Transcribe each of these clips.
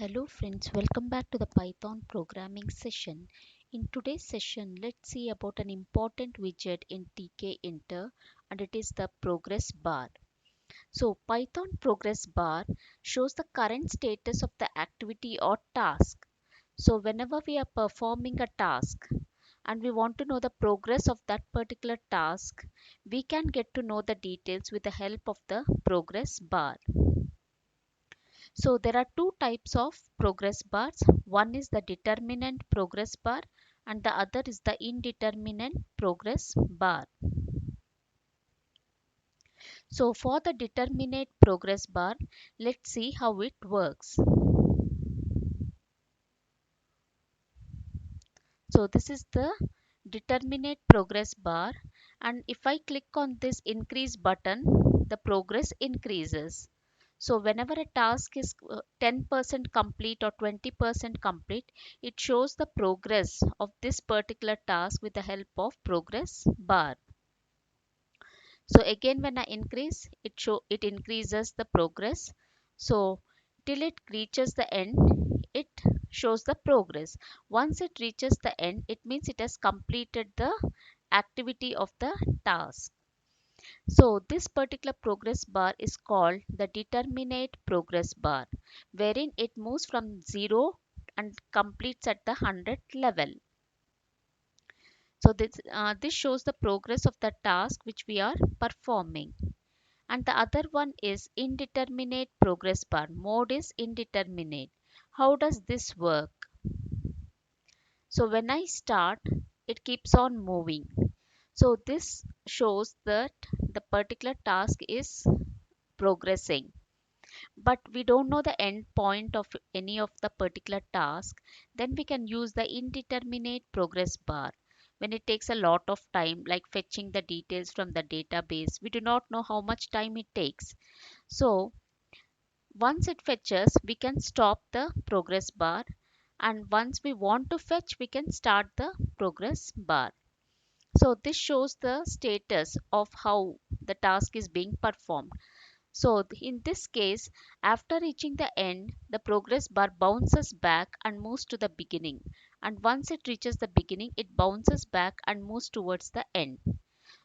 Hello friends, welcome back to the Python programming session. In today's session, let's see about an important widget in Tkinter, and it is the progress bar. So Python progress bar shows the current status of the activity or task. So whenever we are performing a task and we want to know the progress of that particular task, we can get to know the details with the help of the progress bar. So there are two types of progress bars. One is the determinant progress bar and the other is the indeterminate progress bar. So for the determinate progress bar, let's see how it works. So this is the determinate progress bar, and if I click on this increase button, the progress increases. So whenever a task is 10% complete or 20% complete, it shows the progress of this particular task with the help of progress bar. So again when I increase, it increases the progress. So till it reaches the end, it shows the progress. Once it reaches the end, it means it has completed the activity of the task. So this particular progress bar is called the determinate progress bar, wherein it moves from 0 and completes at the 100 level. So this shows the progress of the task which we are performing. And the other one is indeterminate progress bar. Mode is indeterminate. How does this work? So when I start, it keeps on moving. So this shows that the particular task is progressing, but we don't know the end point of any of the particular task. Then we can use the indeterminate progress bar. When it takes a lot of time, like fetching the details from the database, we do not know how much time it takes. So once it fetches, we can stop the progress bar, and once we want to fetch, we can start the progress bar. So this shows the status of how the task is being performed. So in this case, after reaching the end, the progress bar bounces back and moves to the beginning. And once it reaches the beginning, it bounces back and moves towards the end.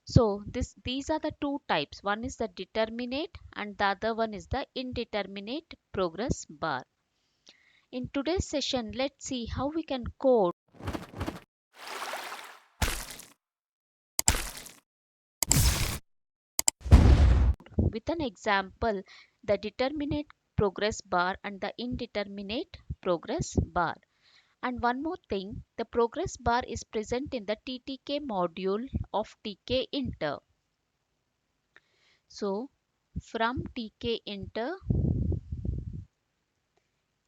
So these are the two types. One is the determinate and the other one is the indeterminate progress bar. In today's session, let's see how we can code with an example the determinate progress bar and the indeterminate progress bar. And one more thing, the progress bar is present in the TTK module of Tkinter. So from Tkinter,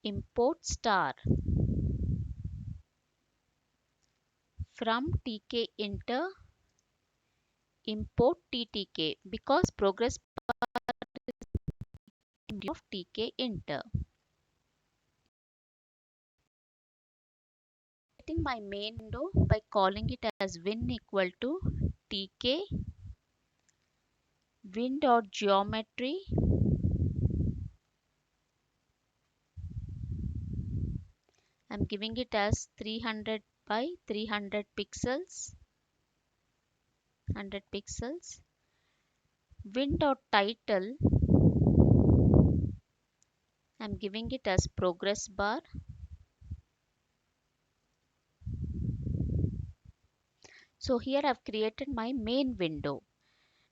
import star. From Tkinter, import TTK because progress bar is of Tkinter. Setting my main window by calling it as win equal to tk win.geometry. I'm giving it as 300 by 300 pixels, 100 pixels. Win.title, I'm giving it as progress bar. So here I've created my main window.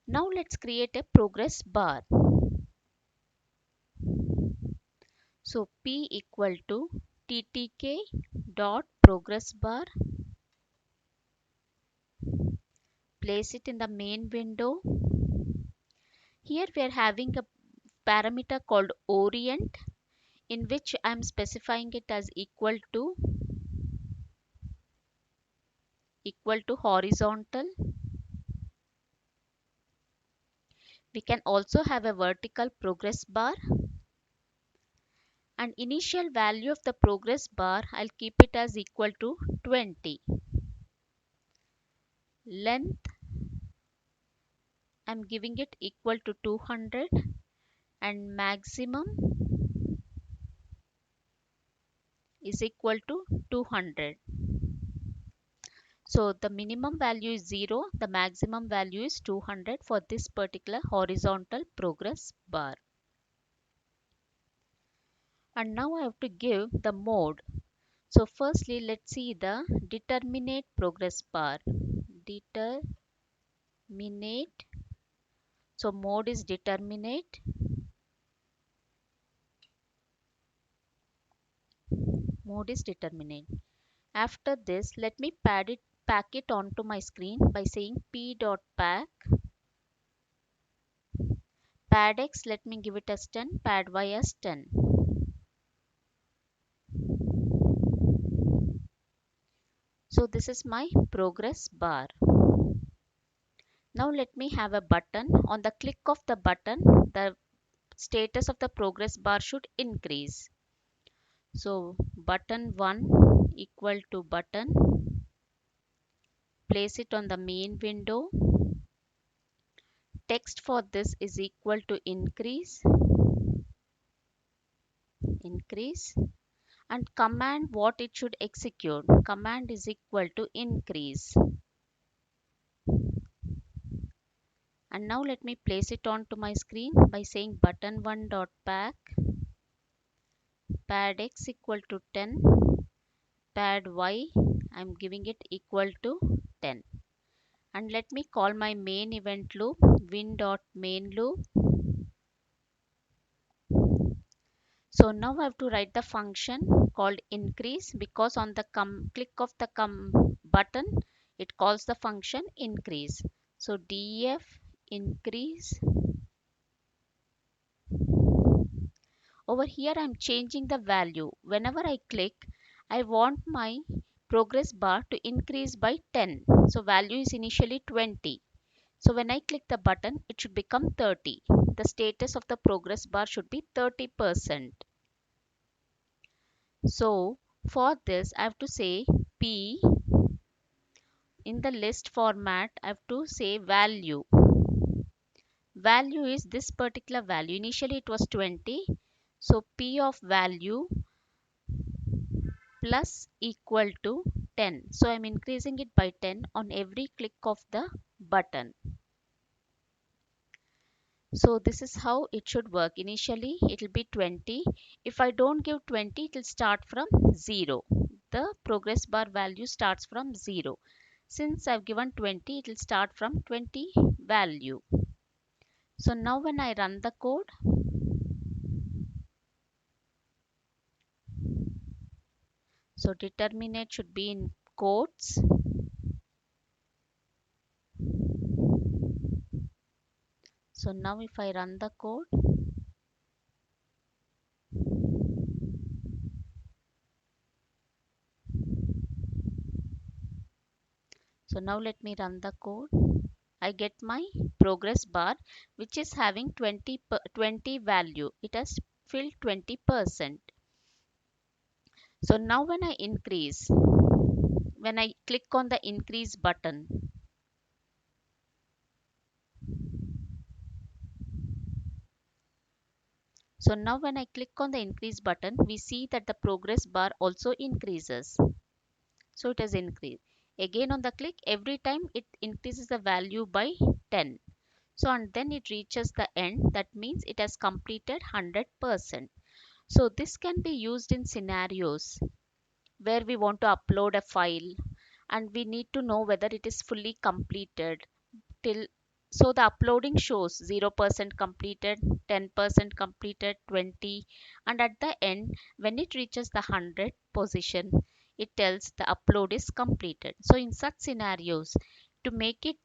Now let's create a progress bar. So P equal to ttk dot progress bar. Place it in the main window. Here we are having a parameter called orient, in which I am specifying it as equal to horizontal. We can also have a vertical progress bar, and initial value of the progress bar I'll keep it as equal to 20. Length I'm giving it equal to 200, and maximum is equal to 200. So the minimum value is 0, the maximum value is 200 for this particular horizontal progress bar. And now I have to give the mode. So firstly, let's see the determinate progress bar. Determinate. So mode is determinate. Mode is determinate. After this, let me pack it onto my screen by saying p.pack. Pad x, let me give it as 10. Pad y as 10. So this is my progress bar. Now let me have a button. On the click of the button, the status of the progress bar should increase. So button 1 equal to button. Place it on the main window. Text for this is equal to increase. And command what it should execute. Command is equal to increase. And now let me place it onto my screen by saying button1.pack. Pad x equal to 10. Pad y, I'm giving it equal to 10. And let me call my main event loop win.main loop. So now I have to write the function called increase, because on the click of the button it calls the function increase. So def increase. Over here I'm changing the value. Whenever I click, I want my progress bar to increase by 10. So value is initially 20. So when I click the button, it should become 30. The status of the progress bar should be 30%. So for this, I have to say P. In the list format, I have to say value. Value is this particular value. Initially it was 20. So P of value plus equal to 10. So I'm increasing it by 10 on every click of the button. So this is how it should work. Initially it will be 20. If I don't give 20, it will start from 0. The progress bar value starts from 0. Since I've given 20, it will start from 20 value. So now when I run the code, so determinate should be in quotes. So now if I run the code, so now let me run the code. I get my progress bar which is having 20 value. It has filled 20%. So now when I increase, when I click on the increase button, so now when I click on the increase button, we see that the progress bar also increases. So it has increased. Again on the click, every time it increases the value by 10. So and then it reaches the end. That means it has completed 100%. So this can be used in scenarios where we want to upload a file and we need to know whether it is fully completed till. So the uploading shows 0% completed, 10% completed, 20, and at the end when it reaches the 100 position, it tells the upload is completed. So in such scenarios, to make it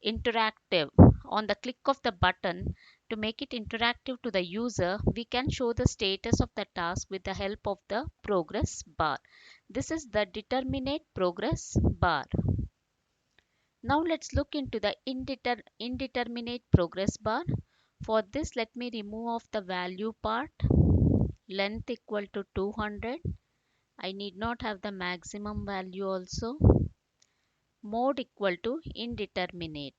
interactive, on the click of the button, to make it interactive to the user, we can show the status of the task with the help of the progress bar. This is the determinate progress bar. Now let's look into the indeterminate progress bar. For this, let me remove off the value part. Length equal to 200. I need not have the maximum value also. Mode equal to indeterminate.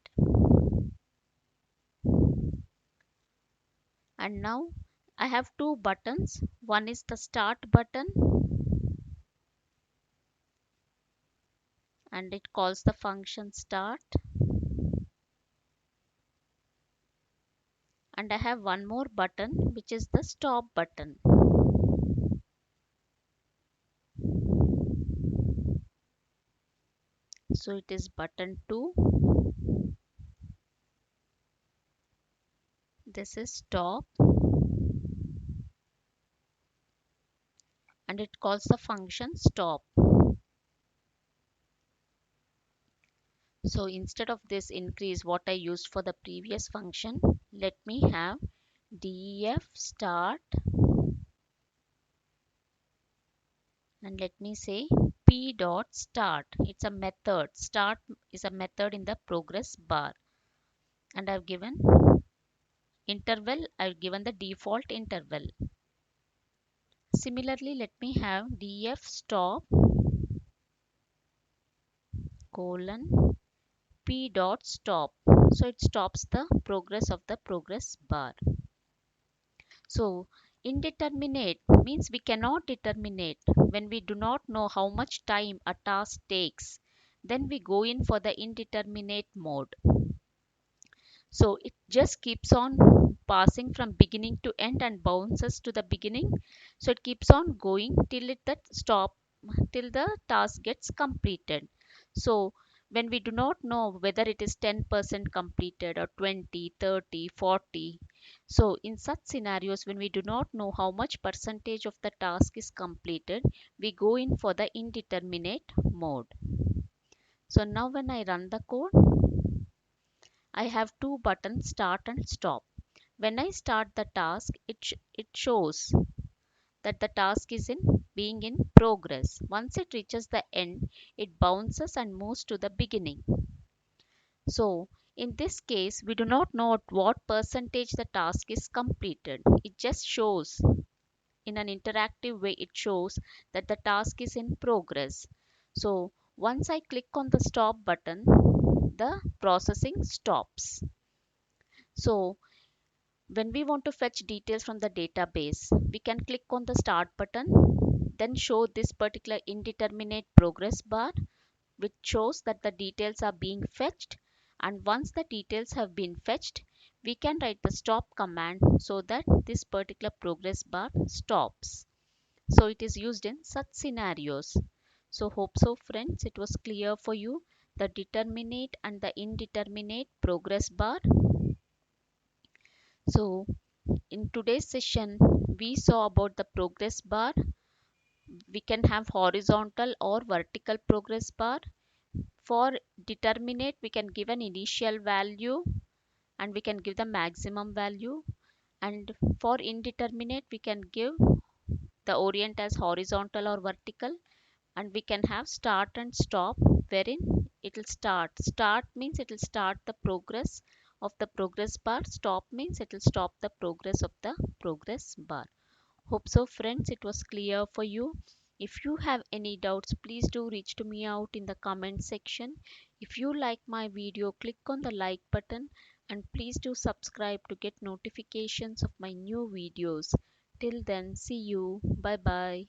And now I have two buttons. One is the start button and it calls the function start. And I have one more button which is the stop button. So it is button 2. This is stop and it calls the function stop. So instead of this increase what I used for the previous function, let me have def start and let me say p dot start. It's a method. Start is a method in the progress bar. And I've given interval. I've given the default interval. Similarly, let me have def stop colon p dot stop. So it stops the progress of the progress bar. So indeterminate means we cannot determinate when we do not know how much time a task takes. Then we go in for the indeterminate mode. So it just keeps on passing from beginning to end and bounces to the beginning. So it keeps on going till it that stop till the task gets completed. So when we do not know whether it is 10% completed or 20, 30, 40. So in such scenarios when we do not know how much percentage of the task is completed, we go in for the indeterminate mode. So now when I run the code, I have two buttons, start and stop. When I start the task, it shows that the task is being in progress. Once it reaches the end, it bounces and moves to the beginning. So in this case, we do not know at what percentage the task is completed. It just shows in an interactive way, it shows that the task is in progress. So once I click on the stop button, the processing stops. So when we want to fetch details from the database, we can click on the start button, then show this particular indeterminate progress bar, which shows that the details are being fetched. And once the details have been fetched, we can write the stop command so that this particular progress bar stops. So it is used in such scenarios. So hope so friends, it was clear for you the determinate and the indeterminate progress bar. So in today's session, we saw about the progress bar. We can have horizontal or vertical progress bar. For determinate, we can give an initial value and we can give the maximum value. And for indeterminate, we can give the orient as horizontal or vertical. And we can have start and stop, wherein it will start. Start means it will start the progress of the progress bar. Stop means it will stop the progress of the progress bar. Hope so friends, it was clear for you. If you have any doubts, please do reach to me out in the comment section. If you like my video, click on the like button and please do subscribe to get notifications of my new videos. Till then, see you. Bye bye.